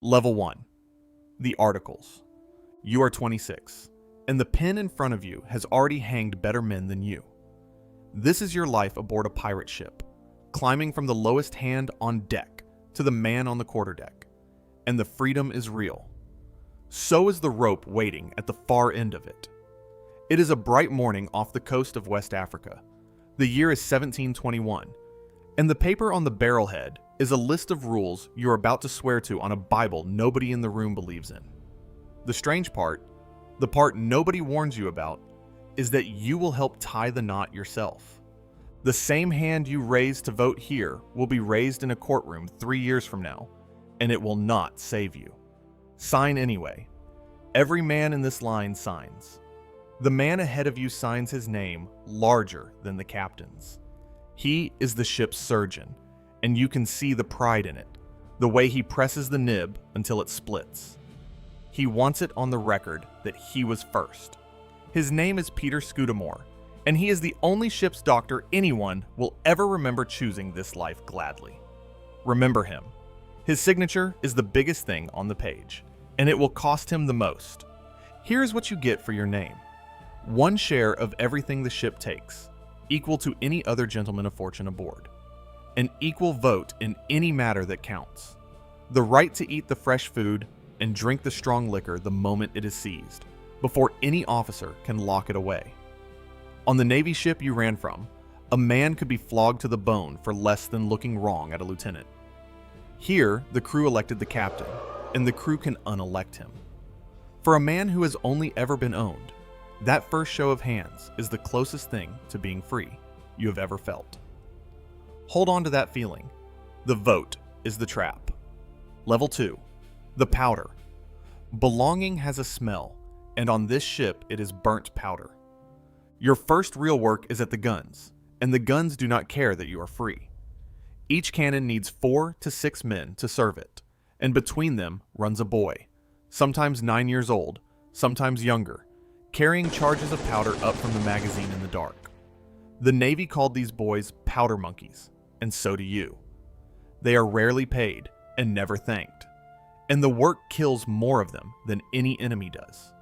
Level 1. The Articles. You are 26, and the pen in front of you has already hanged better men than you. This is your life aboard a pirate ship, climbing from the lowest hand on deck to the man on the quarterdeck, and the freedom is real. So is the rope waiting at the far end of it. It is a bright morning off the coast of West Africa. The year is 1721, and the paper on the barrelhead is a list of rules you're about to swear to on a Bible nobody in the room believes in. The strange part, the part nobody warns you about, is that you will help tie the knot yourself. The same hand you raised to vote here will be raised in a courtroom 3 years from now, and it will not save you. Sign anyway. Every man in this line signs. The man ahead of you signs his name larger than the captain's. He is the ship's surgeon, and you can see the pride in it, the way he presses the nib until it splits. He wants it on the record that he was first. His name is Peter Scudamore, and he is the only ship's doctor anyone will ever remember choosing this life gladly. Remember him. His signature is the biggest thing on the page, and it will cost him the most. Here's what you get for your name. 1 share of everything the ship takes, equal to any other gentleman of fortune aboard. An equal vote in any matter that counts. The right to eat the fresh food and drink the strong liquor the moment it is seized, before any officer can lock it away. On the Navy ship you ran from, a man could be flogged to the bone for less than looking wrong at a lieutenant. Here, the crew elected the captain, and the crew can unelect him. For a man who has only ever been owned, that first show of hands is the closest thing to being free you have ever felt. Hold on to that feeling. The vote is the trap. Level 2. The powder. Belonging has a smell, and on this ship it is burnt powder. Your first real work is at the guns, and the guns do not care that you are free. Each cannon needs 4 to 6 men to serve it, and between them runs a boy, sometimes 9 years old, sometimes younger, carrying charges of powder up from the magazine in the dark. The Navy called these boys powder monkeys, and so do you. They are rarely paid and never thanked, and the work kills more of them than any enemy does.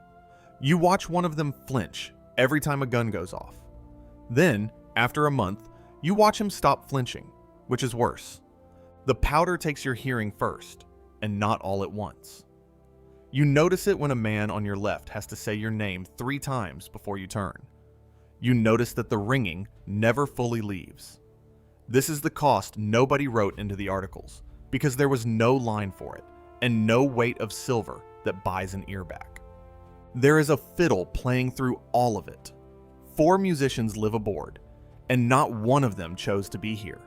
You watch one of them flinch every time a gun goes off. Then, after a month, you watch him stop flinching, which is worse. The powder takes your hearing first, and not all at once. You notice it when a man on your left has to say your name 3 times before you turn. You notice that the ringing never fully leaves. This is the cost nobody wrote into the articles, because there was no line for it, and no weight of silver that buys an ear back. There is a fiddle playing through all of it. 4 musicians live aboard, and not one of them chose to be here.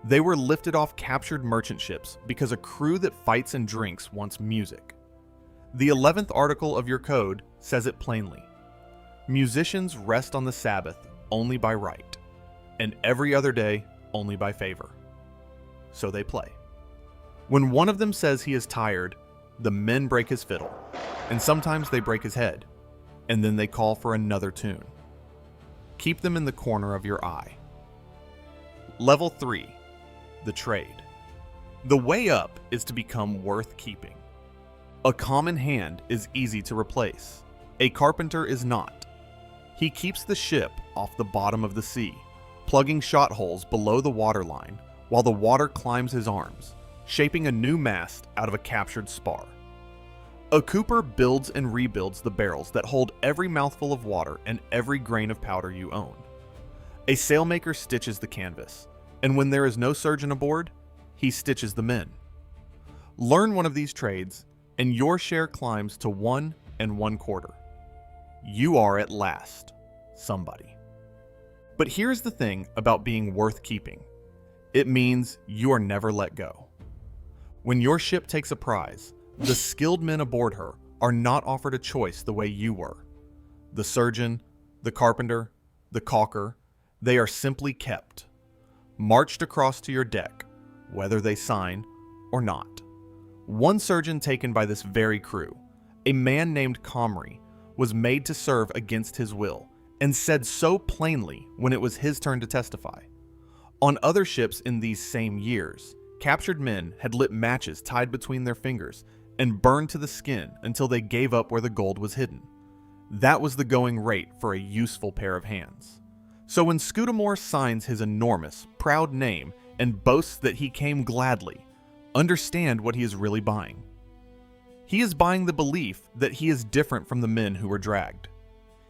They were lifted off captured merchant ships because a crew that fights and drinks wants music. The 11th article of your code says it plainly. Musicians rest on the Sabbath only by right, and every other day only by favor. So they play. When one of them says he is tired, the men break his fiddle, and sometimes they break his head, and then they call for another tune. Keep them in the corner of your eye. Level 3. The trade. The way up is to become worth keeping. A common hand is easy to replace. A carpenter is not. He keeps the ship off the bottom of the sea, plugging shot holes below the waterline while the water climbs his arms, shaping a new mast out of a captured spar. A cooper builds and rebuilds the barrels that hold every mouthful of water and every grain of powder you own. A sailmaker stitches the canvas, and when there is no surgeon aboard, he stitches the men. Learn one of these trades, and your share climbs to 1 1/4. You are at last somebody. But here's the thing about being worth keeping. It means you are never let go. When your ship takes a prize, the skilled men aboard her are not offered a choice the way you were. The surgeon, the carpenter, the caulker, they are simply kept, marched across to your deck, whether they sign or not. One surgeon taken by this very crew, a man named Comrie, was made to serve against his will, and said so plainly when it was his turn to testify. On other ships in these same years, Captured men had lit matches tied between their fingers and burned to the skin until they gave up where the gold was hidden. That was the going rate for a useful pair of hands. So when Scudamore signs his enormous, proud name and boasts that he came gladly, understand what he is really buying. He is buying the belief that he is different from the men who were dragged.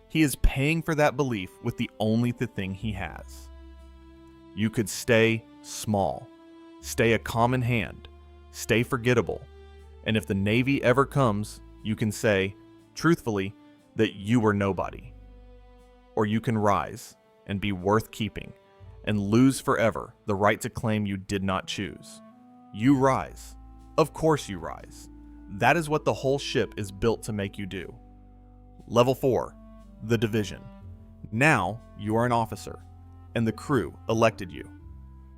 He is paying for that belief with the only thing he has. You could stay small, stay a common hand, stay forgettable, and if the Navy ever comes, you can say, truthfully, that you were nobody. Or you can rise and be worth keeping and lose forever the right to claim you did not choose. You rise. Of course you rise. That is what the whole ship is built to make you do. Level 4, the division. Now you are an officer, and the crew elected you.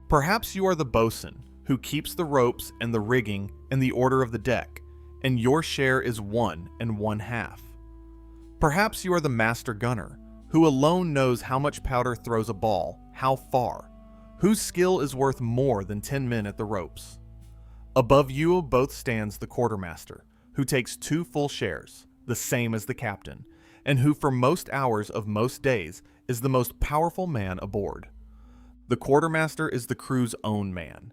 Perhaps you are the bosun who keeps the ropes and the rigging and the order of the deck, and your share is 1 1/2. Perhaps you are the master gunner, who alone knows how much powder throws a ball, how far, whose skill is worth more than 10 men at the ropes. Above you both stands the quartermaster, who takes 2 full shares, the same as the captain, and who for most hours of most days is the most powerful man aboard. The quartermaster is the crew's own man.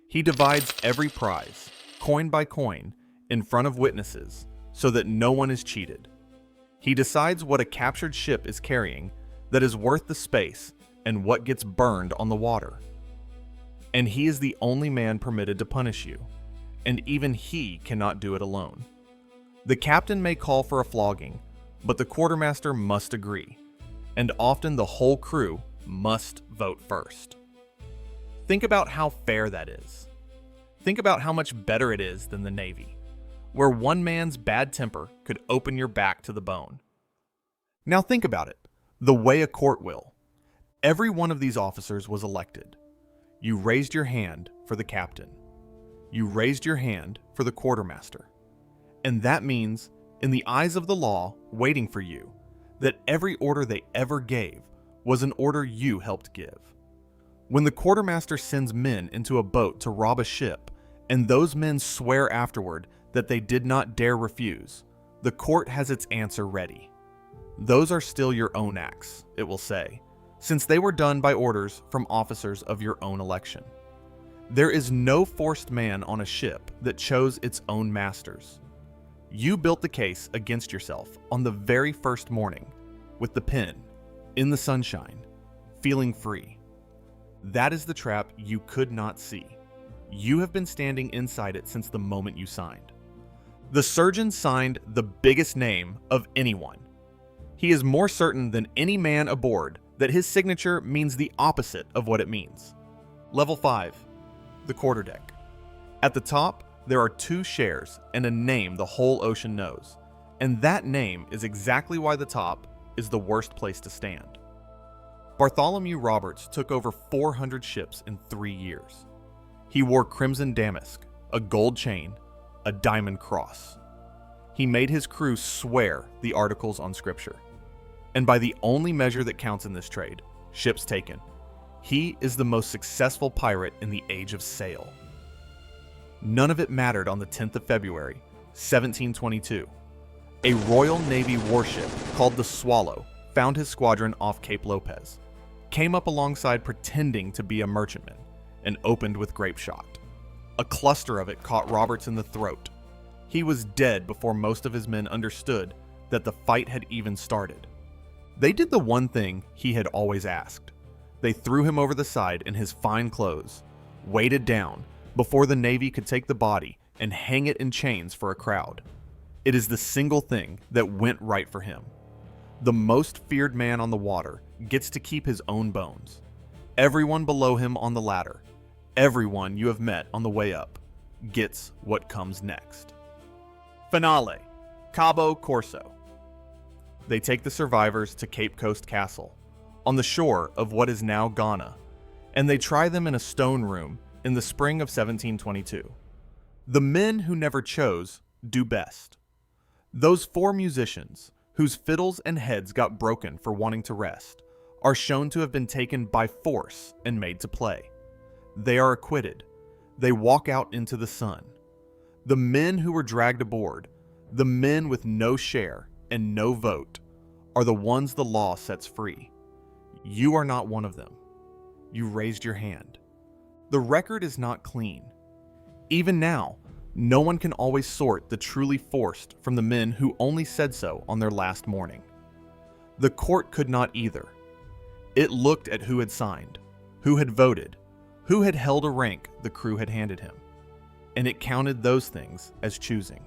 He divides every prize, coin by coin, in front of witnesses, so that no one is cheated. He decides what a captured ship is carrying that is worth the space and what gets burned on the water. And he is the only man permitted to punish you, and even he cannot do it alone. The captain may call for a flogging, but the quartermaster must agree, and often the whole crew must vote first. Think about how fair that is. Think about how much better it is than the Navy, where one man's bad temper could open your back to the bone. Now think about it, the way a court will. Every one of these officers was elected. You raised your hand for the captain. You raised your hand for the quartermaster. And that means, in the eyes of the law waiting for you, that every order they ever gave was an order you helped give. When the quartermaster sends men into a boat to rob a ship, and those men swear afterward that they did not dare refuse, the court has its answer ready. Those are still your own acts, it will say, since they were done by orders from officers of your own election. There is no forced man on a ship that chose its own masters. You built the case against yourself on the very first morning, with the pen, in the sunshine, feeling free. That is the trap you could not see. You have been standing inside it since the moment you signed. The surgeon signed the biggest name of anyone. He is more certain than any man aboard that his signature means the opposite of what it means. Level 5, the quarterdeck. At the top, there are 2 shares and a name the whole ocean knows, and that name is exactly why the top is the worst place to stand. Bartholomew Roberts took over 400 ships in 3 years. He wore crimson damask, a gold chain, a diamond cross. He made his crew swear the articles on Scripture. And by the only measure that counts in this trade, ships taken, he is the most successful pirate in the age of sail. None of it mattered on the 10th of February, 1722. A Royal Navy warship called the Swallow found his squadron off Cape Lopez, came up alongside pretending to be a merchantman, and opened with grapeshot. A cluster of it caught Roberts in the throat. He was dead before most of his men understood that the fight had even started. They did the one thing he had always asked. They threw him over the side in his fine clothes, weighted down, before the Navy could take the body and hang it in chains for a crowd. It is the single thing that went right for him. The most feared man on the water gets to keep his own bones. Everyone below him on the ladder, everyone you have met on the way up, gets what comes next. Finale, Cabo Corso. They take the survivors to Cape Coast Castle, on the shore of what is now Ghana, and they try them in a stone room in the spring of 1722. The men who never chose do best. Those 4 musicians, whose fiddles and heads got broken for wanting to rest, are shown to have been taken by force and made to play. They are acquitted. They walk out into the sun. The men who were dragged aboard, the men with no share and no vote, are the ones the law sets free. You are not one of them. You raised your hand. The record is not clean. Even now, no one can always sort the truly forced from the men who only said so on their last morning. The court could not either. It looked at who had signed, who had voted, who had held a rank the crew had handed him, and it counted those things as choosing.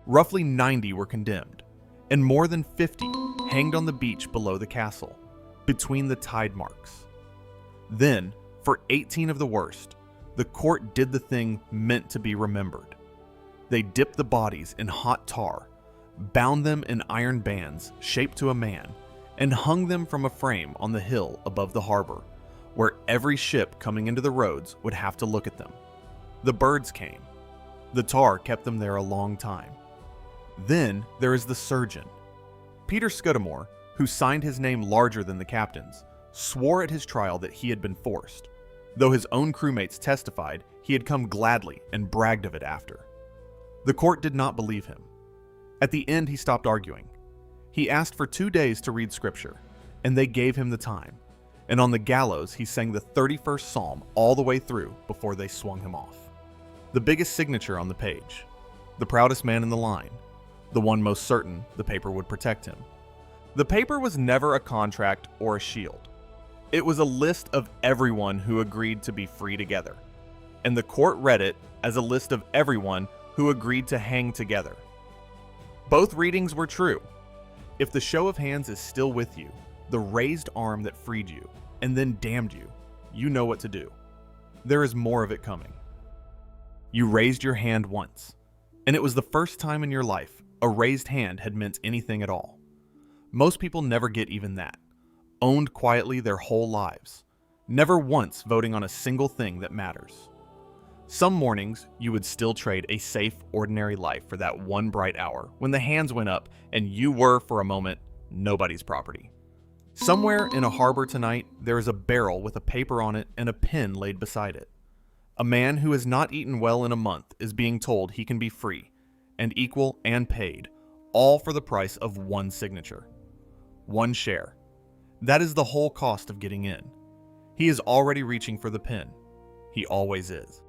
Roughly 90 were condemned, and more than 50 hanged on the beach below the castle, between the tide marks. Then, for 18 of the worst, the court did the thing meant to be remembered. They dipped the bodies in hot tar, bound them in iron bands shaped to a man, and hung them from a frame on the hill above the harbor, where every ship coming into the roads would have to look at them. The birds came. The tar kept them there a long time. Then there is the surgeon. Peter Scudamore, who signed his name larger than the captain's, swore at his trial that he had been forced, though his own crewmates testified he had come gladly and bragged of it after. The court did not believe him. At the end, he stopped arguing. He asked for 2 days to read scripture, and they gave him the time, and on the gallows he sang the 31st Psalm all the way through before they swung him off. The biggest signature on the page, the proudest man in the line, the one most certain the paper would protect him. The paper was never a contract or a shield. It was a list of everyone who agreed to be free together, and the court read it as a list of everyone who agreed to hang together. Both readings were true. If the show of hands is still with you, the raised arm that freed you and then damned you, you know what to do. There is more of it coming. You raised your hand once, and it was the first time in your life a raised hand had meant anything at all. Most people never get even that, owned quietly their whole lives, never once voting on a single thing that matters. Some mornings, you would still trade a safe, ordinary life for that one bright hour when the hands went up and you were, for a moment, nobody's property. Somewhere in a harbor tonight, there is a barrel with a paper on it and a pen laid beside it. A man who has not eaten well in a month is being told he can be free, and equal and paid, all for the price of one signature. One share. That is the whole cost of getting in. He is already reaching for the pen. He always is.